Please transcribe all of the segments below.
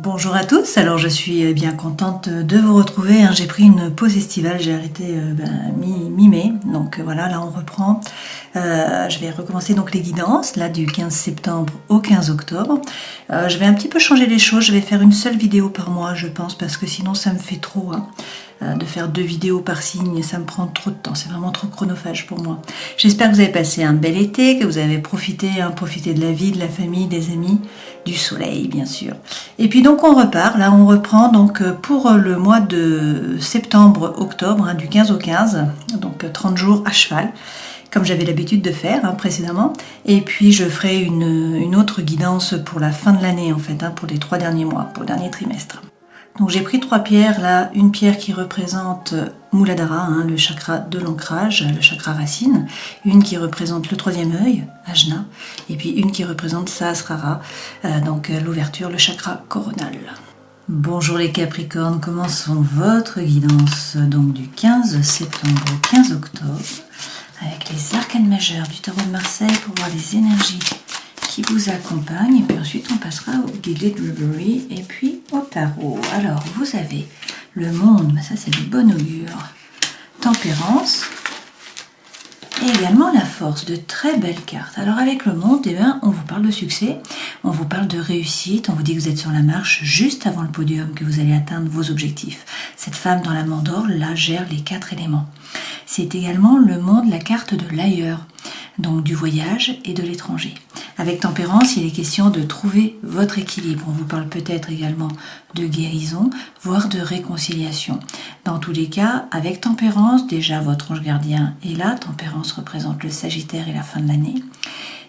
Bonjour à tous, alors je suis bien contente de vous retrouver, j'ai pris une pause estivale, j'ai arrêté mi-mai, donc voilà, là on reprend. Je vais recommencer donc les guidances, là du 15 septembre au 15 octobre. Je vais un petit peu changer les choses, je vais faire une seule vidéo par mois je pense, parce que sinon ça me fait trop, de faire 2 vidéos par signe, ça me prend trop de temps, c'est vraiment trop chronophage pour moi. J'espère que vous avez passé un bel été, que vous avez profité de la vie, de la famille, des amis, du soleil bien sûr. Et puis donc on repart, là on reprend donc pour le mois de septembre-octobre, du 15 au 15, donc 30 jours à cheval, comme j'avais l'habitude de faire précédemment. Et puis je ferai une autre guidance pour la fin de l'année en fait, pour les 3 derniers mois, pour le dernier trimestre. Donc j'ai pris 3 pierres, là une pierre qui représente Muladhara, le chakra de l'ancrage, le chakra racine, une qui représente le 3e œil, Ajna, et puis une qui représente Sahasrara, donc l'ouverture, le chakra coronal. Bonjour les Capricornes, commençons votre guidance donc du 15 septembre au 15 octobre avec les arcanes majeurs du tarot de Marseille pour voir les énergies qui vous accompagnent, et puis ensuite on passera au Guided Reverie et puis au tarot. Alors vous avez le monde, ça c'est de bon augure, tempérance et également la force, de très belles cartes. Alors avec le monde, on vous parle de succès, on vous parle de réussite, on vous dit que vous êtes sur la marche juste avant le podium, que vous allez atteindre vos objectifs. Cette femme dans la mandorle là gère les 4 éléments. C'est également le monde, la carte de l'ailleurs, donc du voyage et de l'étranger. Avec tempérance, il est question de trouver votre équilibre. On vous parle peut-être également de guérison, voire de réconciliation. Dans tous les cas, avec tempérance, déjà votre ange gardien est là. Tempérance représente le Sagittaire et la fin de l'année.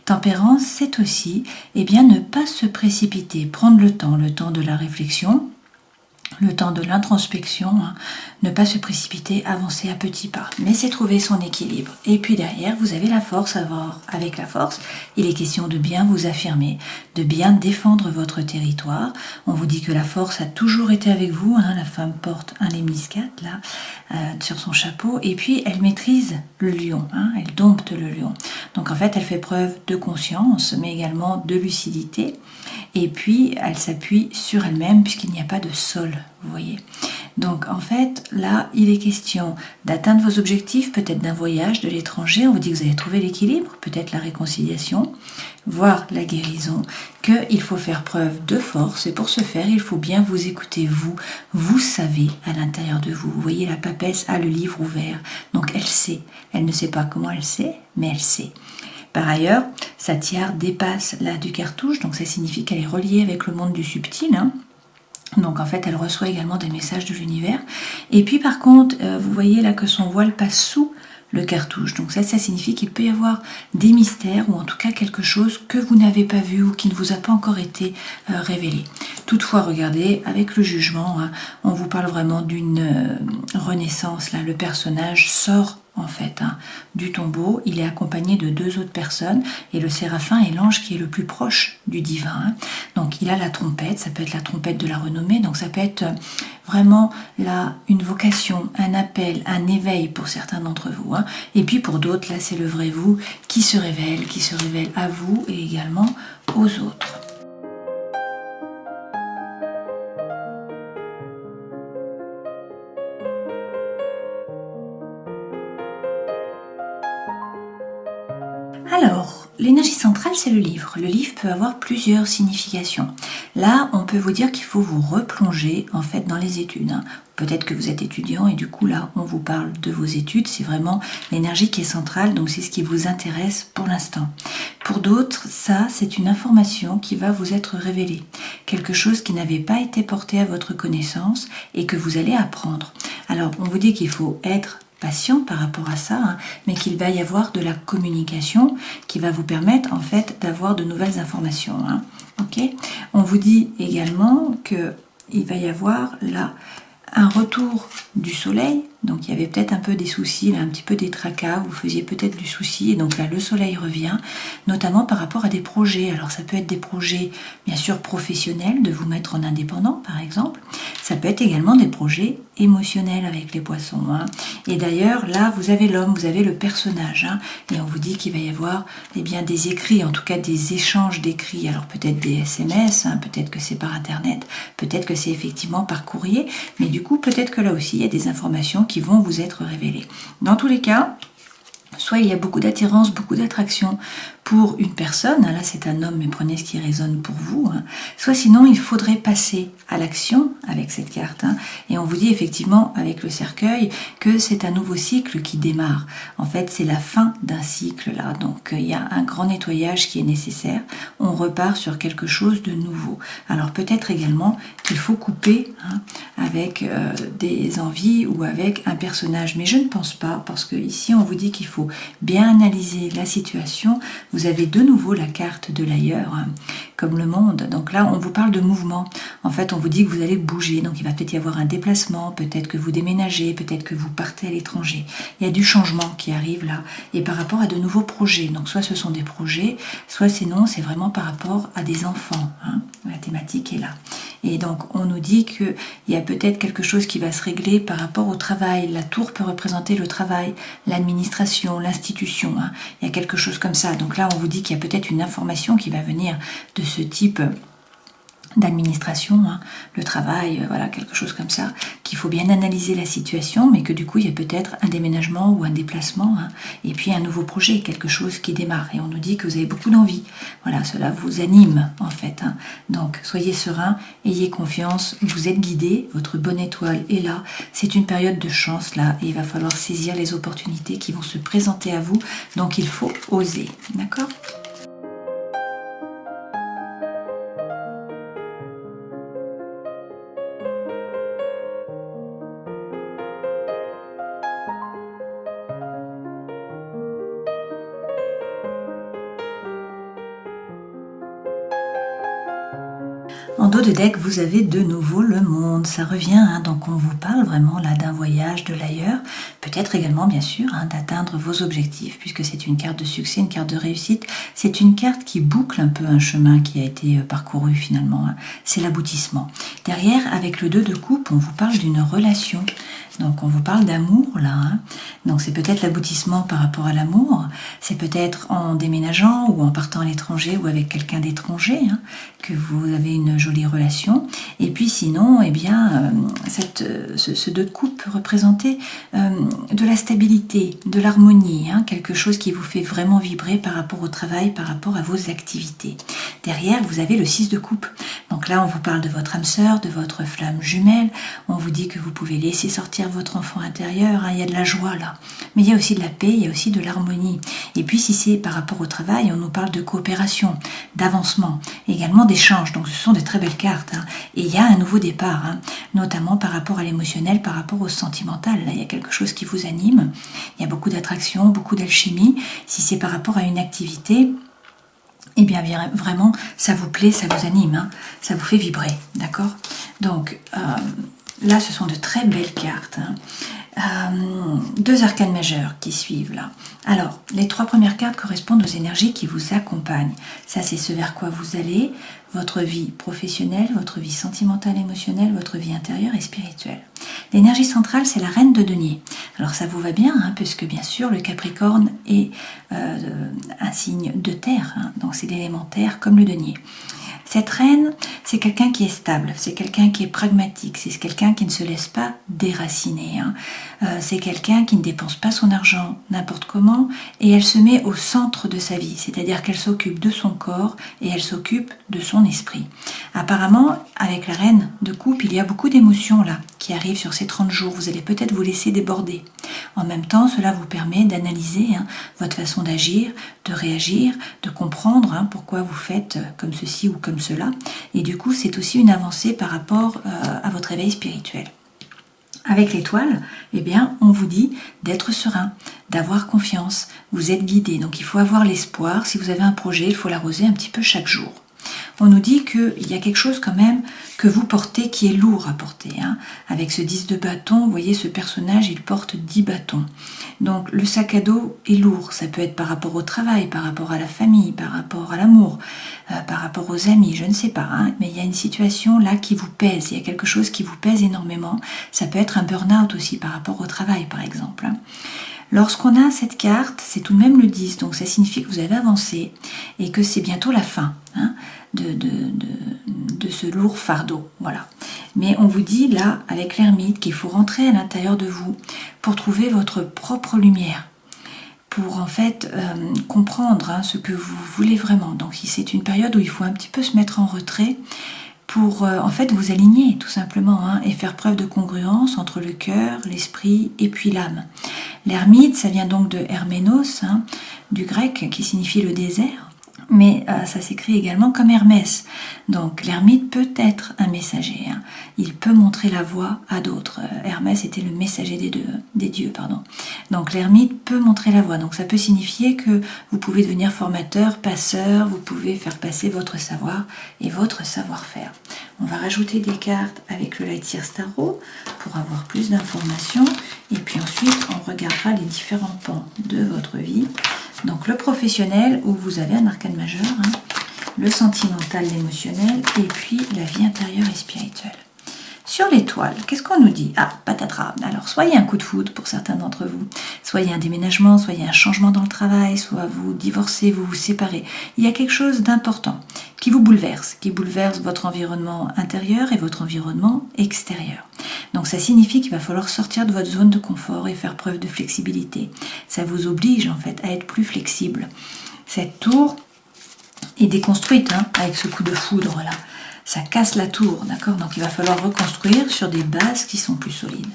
Tempérance, c'est aussi ne pas se précipiter, prendre le temps de la réflexion, le temps de l'introspection, ne pas se précipiter, avancer à petits pas, mais c'est trouver son équilibre. Et puis derrière, vous avez la force. Avec la force, il est question de bien vous affirmer, de bien défendre votre territoire. On vous dit que la force a toujours été avec vous, la femme porte un lemniscate là sur son chapeau, et puis elle maîtrise le lion, elle dompte le lion. Donc en fait, elle fait preuve de conscience, mais également de lucidité, et puis elle s'appuie sur elle-même puisqu'il n'y a pas de sol, vous voyez. Donc en fait, là, il est question d'atteindre vos objectifs, peut-être d'un voyage, de l'étranger. On vous dit que vous allez trouver l'équilibre, peut-être la réconciliation, voire la guérison, qu'il faut faire preuve de force. Et pour ce faire, il faut bien vous écouter, vous savez à l'intérieur de vous. Vous voyez, la papesse a le livre ouvert, donc elle sait. Elle ne sait pas comment elle sait, mais elle sait. Par ailleurs, sa tiare dépasse la du cartouche, donc ça signifie qu'elle est reliée avec le monde du subtil, Donc en fait, elle reçoit également des messages de l'univers. Et puis par contre, vous voyez là que son voile passe sous le cartouche. Donc ça signifie qu'il peut y avoir des mystères, ou en tout cas quelque chose que vous n'avez pas vu ou qui ne vous a pas encore été révélé. Toutefois, regardez, avec le jugement, on vous parle vraiment d'une renaissance. Là, le personnage sort en fait du tombeau. Il est accompagné de 2 autres personnes, et le séraphin est l'ange qui est le plus proche du divin. Donc il a la trompette, ça peut être la trompette de la renommée, donc ça peut être vraiment là une vocation, un appel, un éveil pour certains d'entre vous. Et puis pour d'autres, là c'est le vrai vous qui se révèle à vous et également aux autres. Alors, l'énergie centrale, c'est le livre. Le livre peut avoir plusieurs significations. Là, on peut vous dire qu'il faut vous replonger en fait dans les études. Peut-être que vous êtes étudiant et du coup là, on vous parle de vos études. C'est vraiment l'énergie qui est centrale, donc c'est ce qui vous intéresse pour l'instant. Pour d'autres, ça, c'est une information qui va vous être révélée. Quelque chose qui n'avait pas été porté à votre connaissance et que vous allez apprendre. Alors, on vous dit qu'il faut être patient par rapport à ça, mais qu'il va y avoir de la communication qui va vous permettre en fait d'avoir de nouvelles informations. Ok. On vous dit également qu'il va y avoir là un retour du soleil, donc il y avait peut-être un peu des soucis, là, un petit peu des tracas, vous faisiez peut-être du souci, et donc là le soleil revient, notamment par rapport à des projets. Alors ça peut être des projets bien sûr professionnels, de vous mettre en indépendant par exemple, Ça peut être également des projets émotionnels avec les poissons. Hein. Et d'ailleurs, là, vous avez l'homme, vous avez le personnage. Hein, et on vous dit qu'il va y avoir des écrits, en tout cas des échanges d'écrits. Alors peut-être des SMS, hein, peut-être que c'est par Internet, peut-être que c'est effectivement par courrier. Mais du coup, peut-être que là aussi, il y a des informations qui vont vous être révélées. Dans tous les cas, soit il y a beaucoup d'attirance, beaucoup d'attraction pour une personne, là c'est un homme mais prenez ce qui résonne pour vous, hein. Soit sinon il faudrait passer à l'action avec cette carte, hein. Et on vous dit effectivement avec le cercueil que c'est un nouveau cycle qui démarre. En fait c'est la fin d'un cycle là, donc il y a un grand nettoyage qui est nécessaire, on repart sur quelque chose de nouveau. Alors peut-être également qu'il faut couper, hein, avec des envies ou avec un personnage, mais je ne pense pas, parce que ici on vous dit qu'il faut bien analyser la situation. Vous avez de nouveau la carte de l'ailleurs, hein, comme le monde. Donc là, on vous parle de mouvement. En fait, on vous dit que vous allez bouger. Donc il va peut-être y avoir un déplacement, peut-être que vous déménagez, peut-être que vous partez à l'étranger. Il y a du changement qui arrive là. Et par rapport à de nouveaux projets. Donc soit ce sont des projets, soit sinon c'est vraiment par rapport à des enfants, hein. La thématique est là. Et donc on nous dit qu'il y a peut-être quelque chose qui va se régler par rapport au travail. La tour peut représenter le travail, l'administration, l'institution, hein. Il y a quelque chose comme ça. Donc là on vous dit qu'il y a peut-être une information qui va venir de ce type d'administration, hein, le travail, voilà, quelque chose comme ça, qu'il faut bien analyser la situation, mais que du coup il y a peut-être un déménagement ou un déplacement, hein, et puis un nouveau projet, quelque chose qui démarre. Et on nous dit que vous avez beaucoup d'envie. Voilà, cela vous anime en fait, hein. Donc soyez serein, ayez confiance, vous êtes guidé, votre bonne étoile est là. C'est une période de chance là, et il va falloir saisir les opportunités qui vont se présenter à vous. Donc il faut oser, d'accord ? En dos de deck, vous avez de nouveau le monde, ça revient, hein, donc on vous parle vraiment là d'un voyage de l'ailleurs, peut-être également bien sûr, hein, d'atteindre vos objectifs, puisque c'est une carte de succès, une carte de réussite, c'est une carte qui boucle un peu un chemin qui a été parcouru finalement, hein. C'est l'aboutissement. Derrière, avec le 2 de coupe, on vous parle d'une relation, donc on vous parle d'amour là, hein. Donc c'est peut-être l'aboutissement par rapport à l'amour, c'est peut-être en déménageant ou en partant à l'étranger ou avec quelqu'un d'étranger, hein, que vous avez une jolie relation. Et puis sinon, eh bien, ce 2 de coupe peut représenter de la stabilité, de l'harmonie, hein, quelque chose qui vous fait vraiment vibrer par rapport au travail, par rapport à vos activités. Derrière, vous avez le 6 de coupe. Donc là, on vous parle de votre âme sœur, de votre flamme jumelle. On vous dit que vous pouvez laisser sortir votre enfant intérieur, hein, il y a de la joie là. Mais il y a aussi de la paix, il y a aussi de l'harmonie. Et puis si c'est par rapport au travail, on nous parle de coopération, d'avancement, également d'échange. Donc ce sont de très belles cartes, hein. Et il y a un nouveau départ, hein, notamment par rapport à l'émotionnel, par rapport au sentimental. Là, il y a quelque chose qui vous anime. Il y a beaucoup d'attraction, beaucoup d'alchimie. Si c'est par rapport à une activité, eh bien vraiment, ça vous plaît, ça vous anime, hein, ça vous fait vibrer, d'accord ? Donc là, ce sont de très belles cartes, hein. 2 arcanes majeures qui suivent là. Alors, les 3 premières cartes correspondent aux énergies qui vous accompagnent. Ça, c'est ce vers quoi vous allez, votre vie professionnelle, votre vie sentimentale, émotionnelle, votre vie intérieure et spirituelle. L'énergie centrale, c'est la reine de denier. Alors ça vous va bien, hein, puisque bien sûr, le Capricorne est un signe de terre, hein, donc c'est l'élémentaire comme le denier. Cette reine, c'est quelqu'un qui est stable, c'est quelqu'un qui est pragmatique, c'est quelqu'un qui ne se laisse pas déraciner, hein. C'est quelqu'un qui ne dépense pas son argent n'importe comment et elle se met au centre de sa vie, c'est-à-dire qu'elle s'occupe de son corps et elle s'occupe de son esprit. Apparemment, avec la reine de coupe, il y a beaucoup d'émotions là qui arrivent sur ces 30 jours, vous allez peut-être vous laisser déborder. En même temps, cela vous permet d'analyser, hein, votre façon d'agir, de réagir, de comprendre, hein, pourquoi vous faites comme ceci ou comme cela. Et du coup, c'est aussi une avancée par rapport à votre éveil spirituel. Avec l'étoile, eh bien, on vous dit d'être serein, d'avoir confiance. Vous êtes guidé, donc il faut avoir l'espoir. Si vous avez un projet, il faut l'arroser un petit peu chaque jour. On nous dit qu'il y a quelque chose quand même que vous portez qui est lourd à porter, hein. Avec ce 10 de bâton, vous voyez ce personnage, il porte 10 bâtons. Donc le sac à dos est lourd, ça peut être par rapport au travail, par rapport à la famille, par rapport à l'amour, par rapport aux amis, je ne sais pas, hein, mais il y a une situation là qui vous pèse, il y a quelque chose qui vous pèse énormément. Ça peut être un burn-out aussi par rapport au travail, par exemple. Lorsqu'on a cette carte, c'est tout de même le 10, donc ça signifie que vous avez avancé et que c'est bientôt la fin hein, de ce lourd fardeau. Voilà. Mais on vous dit là, avec l'ermite, qu'il faut rentrer à l'intérieur de vous pour trouver votre propre lumière, pour en fait comprendre hein, ce que vous voulez vraiment. Donc c'est une période où il faut un petit peu se mettre en retrait pour en fait vous aligner tout simplement hein, et faire preuve de congruence entre le cœur, l'esprit et puis l'âme. L'ermite, ça vient donc de Herménos, hein, du grec qui signifie le désert, mais ça s'écrit également comme Hermès. Donc l'ermite peut être un messager, hein. Il peut montrer la voie à d'autres. Hermès était le messager des dieux. Donc l'ermite peut montrer la voie, donc ça peut signifier que vous pouvez devenir formateur, passeur, vous pouvez faire passer votre savoir et votre savoir-faire. On va rajouter des cartes avec le Light Seer Tarot pour avoir plus d'informations et puis ensuite on regardera les différents pans de votre vie. Donc le professionnel où vous avez un arcane majeur, hein, le sentimental, l'émotionnel et puis la vie intérieure et spirituelle. Sur l'étoile, qu'est-ce qu'on nous dit? Ah, patatras. Alors, soyez un coup de foudre pour certains d'entre vous. Soyez un déménagement, soyez un changement dans le travail, soit vous divorcez, vous vous séparez. Il y a quelque chose d'important qui vous bouleverse, qui bouleverse votre environnement intérieur et votre environnement extérieur. Donc, ça signifie qu'il va falloir sortir de votre zone de confort et faire preuve de flexibilité. Ça vous oblige, en fait, à être plus flexible. Cette tour est déconstruite hein, avec ce coup de foudre là. Ça casse la tour, d'accord? Donc il va falloir reconstruire sur des bases qui sont plus solides.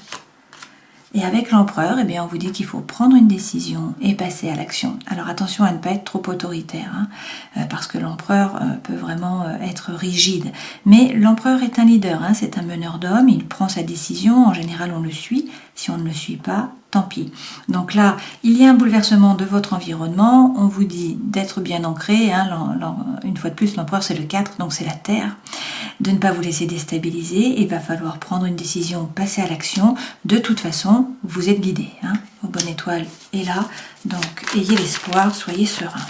Et avec l'empereur, eh bien, on vous dit qu'il faut prendre une décision et passer à l'action. Alors attention à ne pas être trop autoritaire, hein, parce que l'empereur peut vraiment être rigide. Mais l'empereur est un leader, hein, c'est un meneur d'hommes, il prend sa décision, en général on le suit. Si on ne le suit pas, tant pis. Donc là, il y a un bouleversement de votre environnement, on vous dit d'être bien ancré, hein, une fois de plus l'empereur c'est le 4, donc c'est la terre, de ne pas vous laisser déstabiliser, il va falloir prendre une décision, passer à l'action, de toute façon, vous êtes guidé, hein, vos bonnes étoiles est là, donc ayez l'espoir, soyez serein.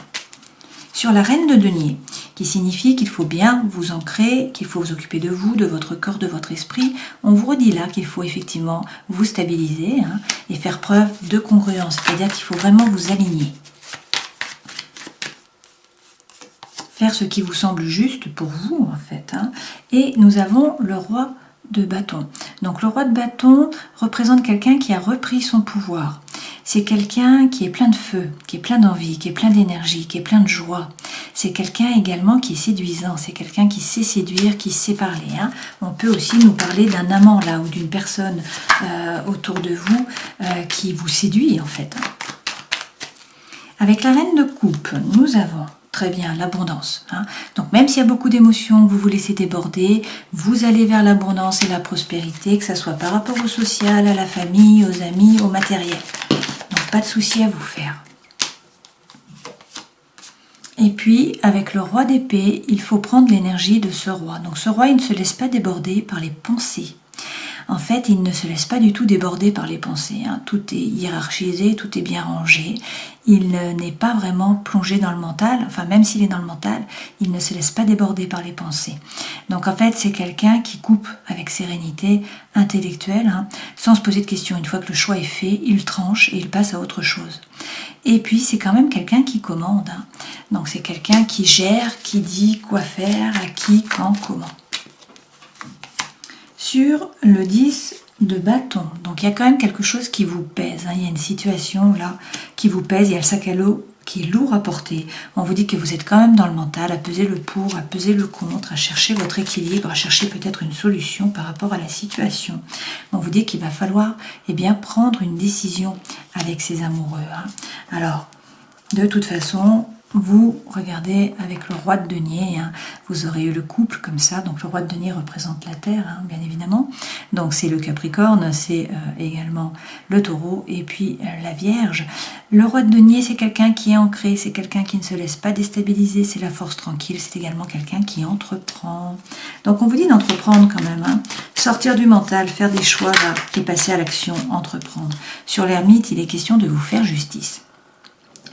Sur la reine de denier, qui signifie qu'il faut bien vous ancrer, qu'il faut vous occuper de vous, de votre corps, de votre esprit. On vous redit là qu'il faut effectivement vous stabiliser hein, et faire preuve de congruence, c'est-à-dire qu'il faut vraiment vous aligner. Faire ce qui vous semble juste pour vous en fait. Hein. Et nous avons le roi de bâton. Donc le roi de bâton représente quelqu'un qui a repris son pouvoir. C'est quelqu'un qui est plein de feu, qui est plein d'envie, qui est plein d'énergie, qui est plein de joie. C'est quelqu'un également qui est séduisant, c'est quelqu'un qui sait séduire, qui sait parler. Hein. On peut aussi nous parler d'un amant là ou d'une personne autour de vous qui vous séduit en fait. Avec la reine de coupe, nous avons très bien l'abondance. Hein. Donc même s'il y a beaucoup d'émotions, vous vous laissez déborder, vous allez vers l'abondance et la prospérité, que ce soit par rapport au social, à la famille, aux amis, au matériel. Donc pas de souci à vous faire. Et puis, avec le roi d'épée, il faut prendre l'énergie de ce roi. Donc ce roi, il ne se laisse pas déborder par les pensées. En fait, il ne se laisse pas du tout déborder par les pensées. Hein. Tout est hiérarchisé, tout est bien rangé. Il n'est pas vraiment plongé dans le mental. Enfin, même s'il est dans le mental, il ne se laisse pas déborder par les pensées. Donc en fait, c'est quelqu'un qui coupe avec sérénité intellectuelle, hein, sans se poser de questions. Une fois que le choix est fait, il tranche et il passe à autre chose. Et puis, c'est quand même quelqu'un qui commande. Hein. Donc c'est quelqu'un qui gère, qui dit quoi faire, à qui, quand, comment. Sur le 10 de bâton, donc il y a quand même quelque chose qui vous pèse, hein. Il y a une situation là qui vous pèse, il y a le sac à dos qui est lourd à porter. On vous dit que vous êtes quand même dans le mental, à peser le pour, à peser le contre, à chercher votre équilibre, à chercher peut-être une solution par rapport à la situation. On vous dit qu'il va falloir prendre une décision avec ces amoureux. Hein. Alors, de toute façon, vous regardez avec le roi de denier, hein, vous aurez eu le couple comme ça, donc le roi de denier représente la terre, hein, bien évidemment, donc c'est le Capricorne, c'est également le taureau et puis la Vierge. Le roi de denier, c'est quelqu'un qui est ancré, c'est quelqu'un qui ne se laisse pas déstabiliser, c'est la force tranquille, c'est également quelqu'un qui entreprend. Donc on vous dit d'entreprendre quand même, hein, sortir du mental, faire des choix là, et passer à l'action, entreprendre. Sur l'ermite, il est question de vous faire justice.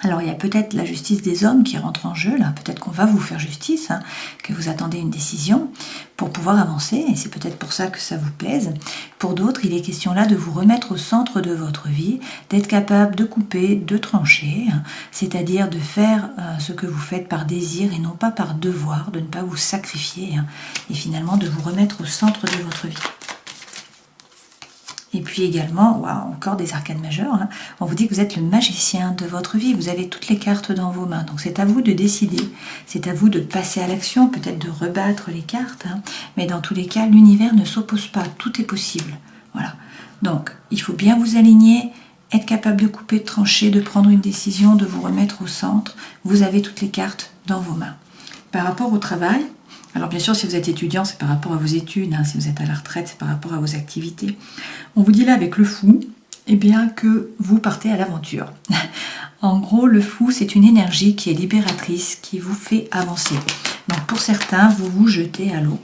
Alors il y a peut-être la justice des hommes qui rentre en jeu, là, peut-être qu'on va vous faire justice, hein, que vous attendez une décision pour pouvoir avancer, et c'est peut-être pour ça que ça vous pèse. Pour d'autres, il est question là de vous remettre au centre de votre vie, d'être capable de couper, de trancher, hein, c'est-à-dire de faire ce que vous faites par désir et non pas par devoir, de ne pas vous sacrifier, hein, et finalement de vous remettre au centre de votre vie. Et puis également, wow, encore des arcanes majeures, hein, on vous dit que vous êtes le magicien de votre vie, vous avez toutes les cartes dans vos mains, donc c'est à vous de décider, c'est à vous de passer à l'action, peut-être de rebattre les cartes, hein, mais dans tous les cas, l'univers ne s'oppose pas, tout est possible. Voilà. Donc, il faut bien vous aligner, être capable de couper, de trancher, de prendre une décision, de vous remettre au centre, vous avez toutes les cartes dans vos mains. Par rapport au travail, alors bien sûr, si vous êtes étudiant, c'est par rapport à vos études, hein, si vous êtes à la retraite, c'est par rapport à vos activités. On vous dit là avec le fou, eh bien que vous partez à l'aventure. En gros, le fou, c'est une énergie qui est libératrice, qui vous fait avancer. Donc pour certains, vous vous jetez à l'eau,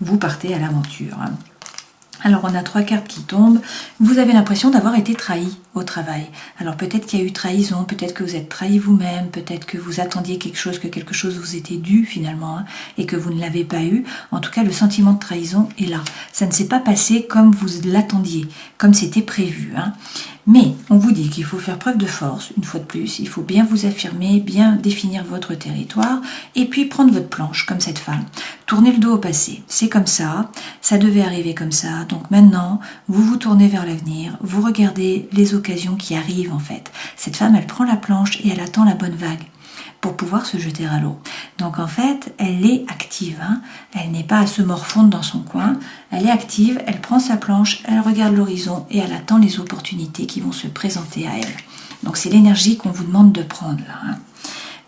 vous partez à l'aventure. Alors on a 3 cartes qui tombent, vous avez l'impression d'avoir été trahi au travail. Alors peut-être qu'il y a eu trahison, peut-être que vous êtes trahi vous-même, peut-être que vous attendiez quelque chose, que quelque chose vous était dû finalement, hein, et que vous ne l'avez pas eu. En tout cas, le sentiment de trahison est là. Ça ne s'est pas passé comme vous l'attendiez, comme c'était prévu, hein. Mais on vous dit qu'il faut faire preuve de force, une fois de plus, il faut bien vous affirmer, bien définir votre territoire, et puis prendre votre planche, comme cette femme. Tournez le dos au passé, c'est comme ça devait arriver comme ça, donc maintenant, vous vous tournez vers l'avenir, vous regardez les occasions qui arrivent en fait. Cette femme, elle prend la planche et elle attend la bonne vague pour pouvoir se jeter à l'eau. Donc en fait, elle est active, hein. Elle n'est pas à se morfondre dans son coin, elle est active, elle prend sa planche, elle regarde l'horizon et elle attend les opportunités qui vont se présenter à elle. Donc c'est l'énergie qu'on vous demande de prendre là, hein.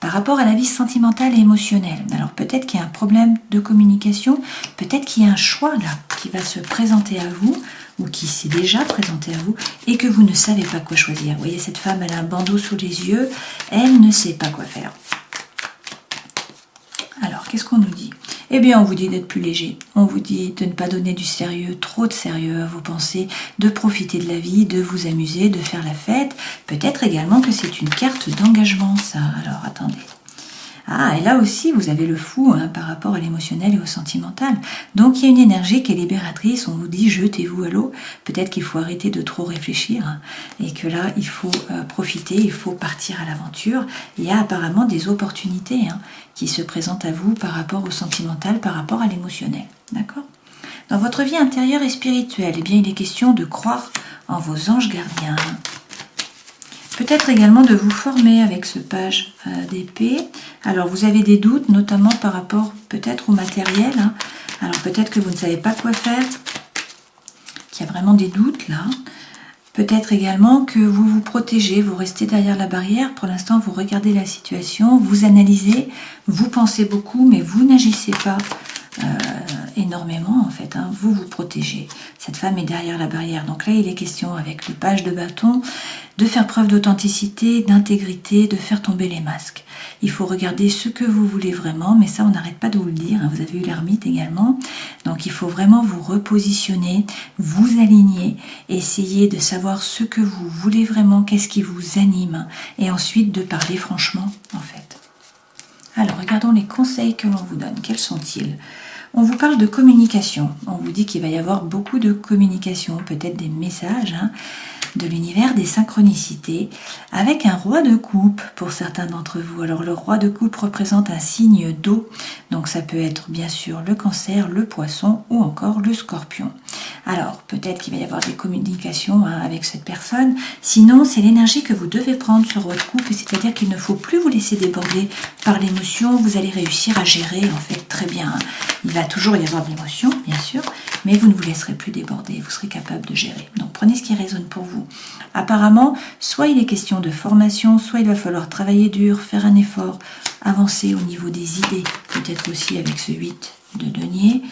Par rapport à la vie sentimentale et émotionnelle, alors peut-être qu'il y a un problème de communication, peut-être qu'il y a un choix là qui va se présenter à vous, ou qui s'est déjà présenté à vous, et que vous ne savez pas quoi choisir. Vous voyez, cette femme, elle a un bandeau sous les yeux, elle ne sait pas quoi faire. Alors, qu'est-ce qu'on nous dit? Eh bien, on vous dit d'être plus léger. On vous dit de ne pas donner du sérieux, trop de sérieux à vos pensées, de profiter de la vie, de vous amuser, de faire la fête. Peut-être également que c'est une carte d'engagement, ça. Alors, attendez. Ah, et là aussi, vous avez le fou, hein, par rapport à l'émotionnel et au sentimental. Donc, il y a une énergie qui est libératrice. On vous dit, jetez-vous à l'eau. Peut-être qu'il faut arrêter de trop réfléchir, hein, et que là, il faut profiter, il faut partir à l'aventure. Il y a apparemment des opportunités, hein, qui se présentent à vous par rapport au sentimental, par rapport à l'émotionnel. D'accord ? Dans votre vie intérieure et spirituelle, eh bien, il est question de croire en vos anges gardiens. Peut-être également de vous former avec ce page d'épée. Alors vous avez des doutes, notamment par rapport peut-être au matériel, hein. Alors peut-être que vous ne savez pas quoi faire, qu'il y a vraiment des doutes là. Peut-être également que vous vous protégez, vous restez derrière la barrière. Pour l'instant, vous regardez la situation, vous analysez, vous pensez beaucoup, mais vous n'agissez pas énormément en fait, hein. Vous vous protégez. Cette femme est derrière la barrière. Donc là, il est question avec le page de bâton de faire preuve d'authenticité, d'intégrité, de faire tomber les masques. Il faut regarder ce que vous voulez vraiment, mais ça, on n'arrête pas de vous le dire, hein. Vous avez eu l'ermite également. Donc il faut vraiment vous repositionner, vous aligner, essayer de savoir ce que vous voulez vraiment, qu'est-ce qui vous anime, et ensuite de parler franchement en fait. Alors, regardons les conseils que l'on vous donne. Quels sont-ils ? On vous parle de communication. On vous dit qu'il va y avoir beaucoup de communication, peut-être des messages, hein, de l'univers, des synchronicités, avec un roi de coupe pour certains d'entre vous. Alors, le roi de coupe représente un signe d'eau. Donc, ça peut être bien sûr le cancer, le poisson ou encore le scorpion. Alors, peut-être qu'il va y avoir des communications, hein, avec cette personne. Sinon, c'est l'énergie que vous devez prendre sur votre couple, c'est-à-dire qu'il ne faut plus vous laisser déborder par l'émotion. Vous allez réussir à gérer, en fait, très bien. Il va toujours y avoir de l'émotion, bien sûr, mais vous ne vous laisserez plus déborder. Vous serez capable de gérer. Donc, prenez ce qui résonne pour vous. Apparemment, soit il est question de formation, soit il va falloir travailler dur, faire un effort, avancer au niveau des idées. Peut-être aussi avec ce 8 de denier.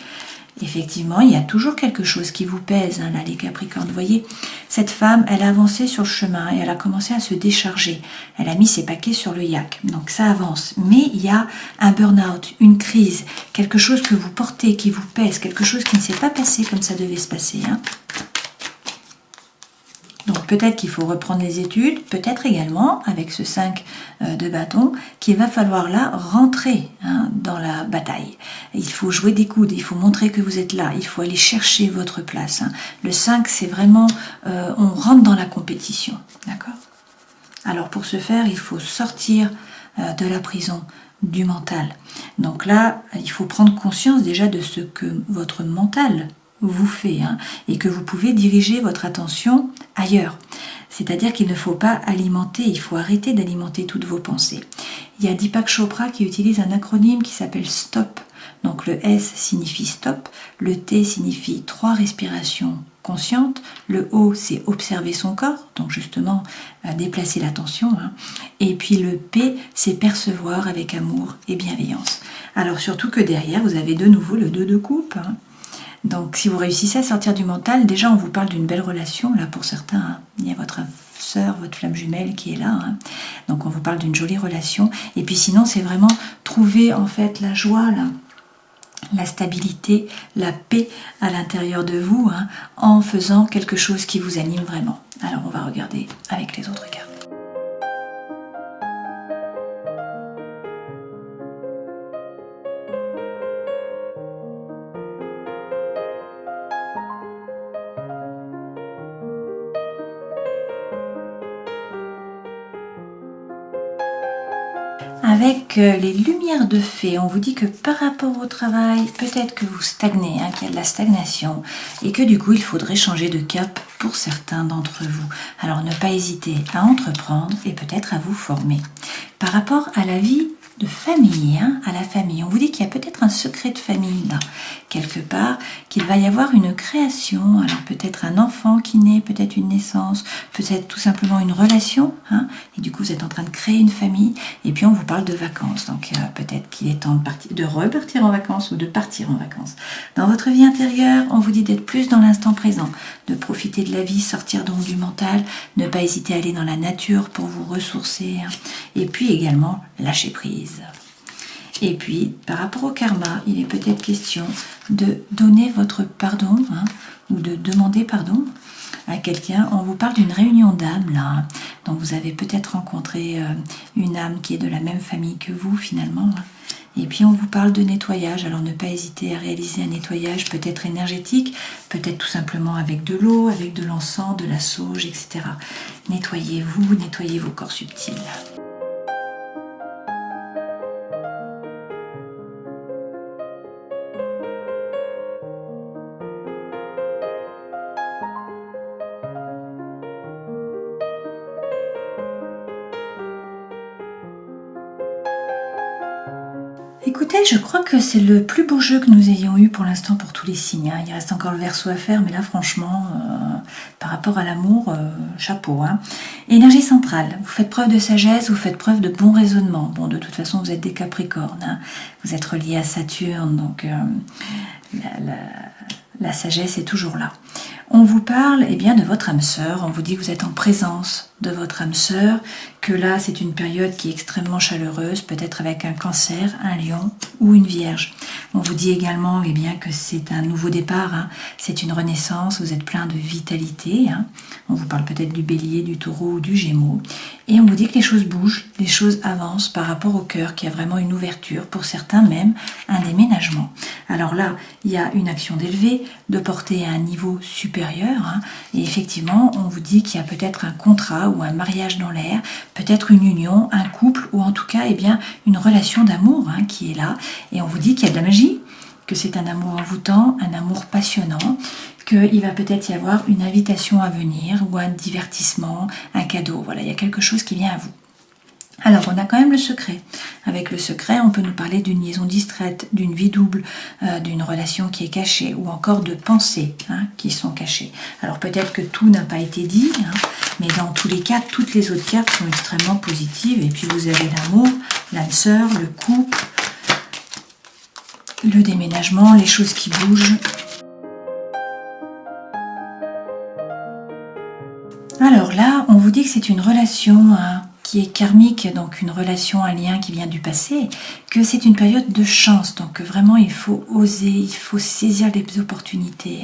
Effectivement, il y a toujours quelque chose qui vous pèse, hein, là, les Capricornes. Vous voyez, cette femme, elle a avancé sur le chemin et elle a commencé à se décharger. Elle a mis ses paquets sur le yak. Donc ça avance. Mais il y a un burn-out, une crise, quelque chose que vous portez, qui vous pèse, quelque chose qui ne s'est pas passé comme ça devait se passer, hein. Donc, Donc peut-être qu'il faut reprendre les études, peut-être également, avec ce 5 de bâton, qu'il va falloir là rentrer dans la bataille. Il faut jouer des coudes, il faut montrer que vous êtes là, il faut aller chercher votre place. Le 5, c'est vraiment, on rentre dans la compétition, d'accord? Alors pour ce faire, il faut sortir de la prison du mental. Donc là, il faut prendre conscience déjà de ce que votre mental vous fait et que vous pouvez diriger votre attention ailleurs. C'est-à-dire qu'il ne faut pas alimenter, il faut arrêter d'alimenter toutes vos pensées. Il y a Deepak Chopra qui utilise un acronyme qui s'appelle STOP. Donc le S signifie stop, le T signifie 3 respirations conscientes, le O c'est observer son corps, donc justement déplacer l'attention, et puis le P c'est percevoir avec amour et bienveillance. Alors surtout que derrière vous avez de nouveau le 2 de coupe. Donc si vous réussissez à sortir du mental, déjà on vous parle d'une belle relation, là pour certains, il y a votre sœur, votre flamme jumelle qui est là, donc on vous parle d'une jolie relation, et puis sinon c'est vraiment trouver en fait la joie là, la stabilité, la paix à l'intérieur de vous en faisant quelque chose qui vous anime vraiment. Alors on va regarder avec les autres cartes. Avec les lumières de fée, on vous dit que par rapport au travail, peut-être que vous stagnez, qu'il y a de la stagnation et que du coup il faudrait changer de cap pour certains d'entre vous. Alors ne pas hésiter à entreprendre et peut-être à vous former. Par rapport à la vie de famille, à la famille, on vous dit qu'il y a peut-être un secret de famille là, quelque part, qu'il va y avoir une création, alors peut-être un enfant qui naît, peut-être une naissance, peut-être tout simplement une relation, et du coup vous êtes en train de créer une famille, et puis on vous parle de vacances, donc peut-être qu'il est temps de repartir en vacances ou de partir en vacances. Dans votre vie intérieure, on vous dit d'être plus dans l'instant présent, de profiter de la vie, sortir donc du mental, ne pas hésiter à aller dans la nature pour vous ressourcer, et puis également lâcher prise. Et puis, par rapport au karma, il est peut-être question de donner votre pardon ou de demander pardon à quelqu'un. On vous parle d'une réunion d'âmes là, donc vous avez peut-être rencontré une âme qui est de la même famille que vous finalement. Et puis on vous parle de nettoyage, alors ne pas hésiter à réaliser un nettoyage peut-être énergétique, peut-être tout simplement avec de l'eau, avec de l'encens, de la sauge, etc. Nettoyez-vous, nettoyez vos corps subtils. Écoutez, je crois que c'est le plus beau jeu que nous ayons eu pour l'instant pour tous les signes. Il reste encore le Verseau à faire, mais là franchement, par rapport à l'amour, chapeau. Énergie centrale, vous faites preuve de sagesse, vous faites preuve de bon raisonnement. Bon, de toute façon, vous êtes des Capricornes, vous êtes reliés à Saturne, donc la sagesse est toujours là. On vous parle de votre âme sœur, on vous dit que vous êtes en présence de votre âme sœur, que là c'est une période qui est extrêmement chaleureuse, peut-être avec un cancer, un lion ou une vierge. On vous dit également que c'est un nouveau départ, c'est une renaissance, vous êtes plein de vitalité. On vous parle peut-être du bélier, du taureau ou du gémeaux. Et on vous dit que les choses bougent, les choses avancent par rapport au cœur, qu'il y a vraiment une ouverture, pour certains même un déménagement. Alors là, il y a une action d'élever, de porter à un niveau supérieur. Et effectivement, on vous dit qu'il y a peut-être un contrat ou un mariage dans l'air, peut-être une union, un couple ou en tout cas une relation d'amour qui est là. Et on vous dit qu'il y a de la magie, que c'est un amour envoûtant, un amour passionnant, qu'il va peut-être y avoir une invitation à venir ou un divertissement, un cadeau. Voilà, il y a quelque chose qui vient à vous. Alors, on a quand même le secret. Avec le secret, on peut nous parler d'une liaison distraite, d'une vie double, d'une relation qui est cachée, ou encore de pensées qui sont cachées. Alors, peut-être que tout n'a pas été dit, mais dans tous les cas, toutes les autres cartes sont extrêmement positives. Et puis, vous avez l'amour, l'âme sœur, le couple, le déménagement, les choses qui bougent. Alors là, on vous dit que c'est une relation qui est karmique, donc une relation, un lien qui vient du passé, que c'est une période de chance, donc vraiment il faut oser, il faut saisir les opportunités,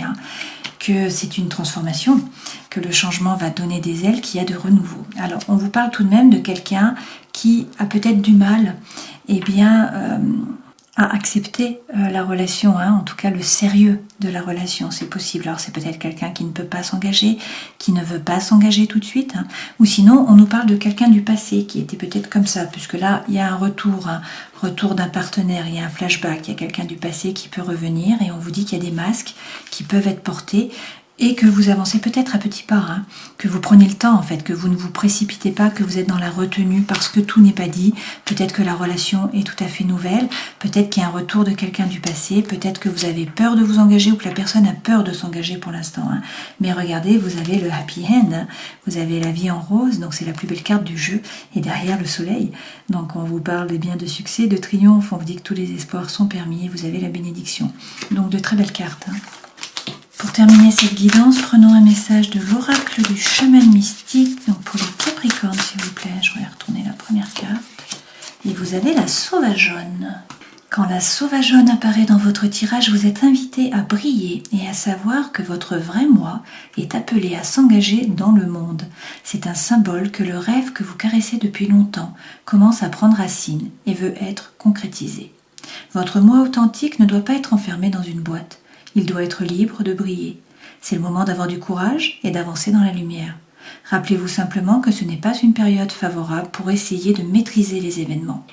que c'est une transformation, que le changement va donner des ailes, qu'il y a de renouveau. Alors, on vous parle tout de même de quelqu'un qui a peut-être du mal, à accepter la relation, en tout cas le sérieux de la relation, c'est possible. Alors c'est peut-être quelqu'un qui ne peut pas s'engager, qui ne veut pas s'engager tout de suite, ou sinon on nous parle de quelqu'un du passé qui était peut-être comme ça, puisque là il y a un retour d'un partenaire, il y a un flashback, il y a quelqu'un du passé qui peut revenir et on vous dit qu'il y a des masques qui peuvent être portés et que vous avancez peut-être à petits pas, que vous prenez le temps en fait, que vous ne vous précipitez pas, que vous êtes dans la retenue parce que tout n'est pas dit, peut-être que la relation est tout à fait nouvelle, peut-être qu'il y a un retour de quelqu'un du passé, peut-être que vous avez peur de vous engager ou que la personne a peur de s'engager pour l'instant. Mais regardez, vous avez le happy end, vous avez la vie en rose, donc c'est la plus belle carte du jeu, et derrière le soleil. Donc on vous parle bien de succès, de triomphe, on vous dit que tous les espoirs sont permis, vous avez la bénédiction. Donc de très belles cartes. Pour terminer cette guidance, prenons un message de l'oracle du chemin mystique. Donc pour les Capricornes, s'il vous plaît, je vais retourner la première carte. Et vous avez la sauvageonne. Quand la sauvageonne apparaît dans votre tirage, vous êtes invité à briller et à savoir que votre vrai moi est appelé à s'engager dans le monde. C'est un symbole que le rêve que vous caressez depuis longtemps commence à prendre racine et veut être concrétisé. Votre moi authentique ne doit pas être enfermé dans une boîte. Il doit être libre de briller. C'est le moment d'avoir du courage et d'avancer dans la lumière. Rappelez-vous simplement que ce n'est pas une période favorable pour essayer de maîtriser les événements.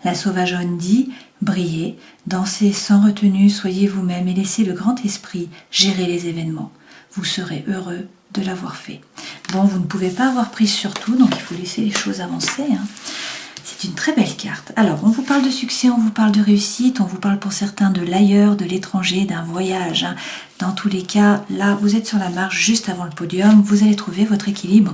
La sauvageonne dit « Brillez, dansez sans retenue, soyez vous-même et laissez le grand esprit gérer les événements. Vous serez heureux de l'avoir fait. » Bon, vous ne pouvez pas avoir prise sur tout, donc il faut laisser les choses avancer. C'est une très belle carte. Alors, on vous parle de succès, on vous parle de réussite, on vous parle pour certains de l'ailleurs, de l'étranger, d'un voyage. Dans tous les cas, là, vous êtes sur la marche juste avant le podium, vous allez trouver votre équilibre,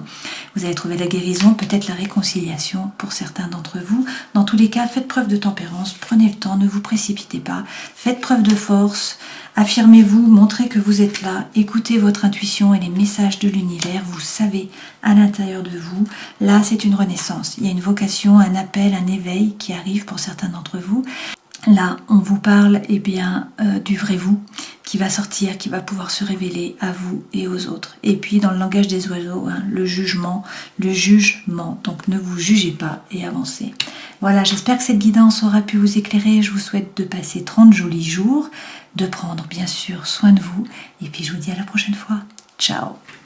vous allez trouver la guérison, peut-être la réconciliation pour certains d'entre vous. Dans tous les cas, faites preuve de tempérance, prenez le temps, ne vous précipitez pas, faites preuve de force, affirmez-vous, montrez que vous êtes là, écoutez votre intuition et les messages de l'univers, vous savez à l'intérieur de vous. Là, c'est une renaissance, il y a une vocation, un appel, un éveil qui arrive pour certains d'entre vous. Là, on vous parle du vrai vous qui va sortir, qui va pouvoir se révéler à vous et aux autres. Et puis, dans le langage des oiseaux, le jugement. Donc, ne vous jugez pas et avancez. Voilà, j'espère que cette guidance aura pu vous éclairer. Je vous souhaite de passer 30 jolis jours, de prendre bien sûr soin de vous. Et puis, je vous dis à la prochaine fois. Ciao!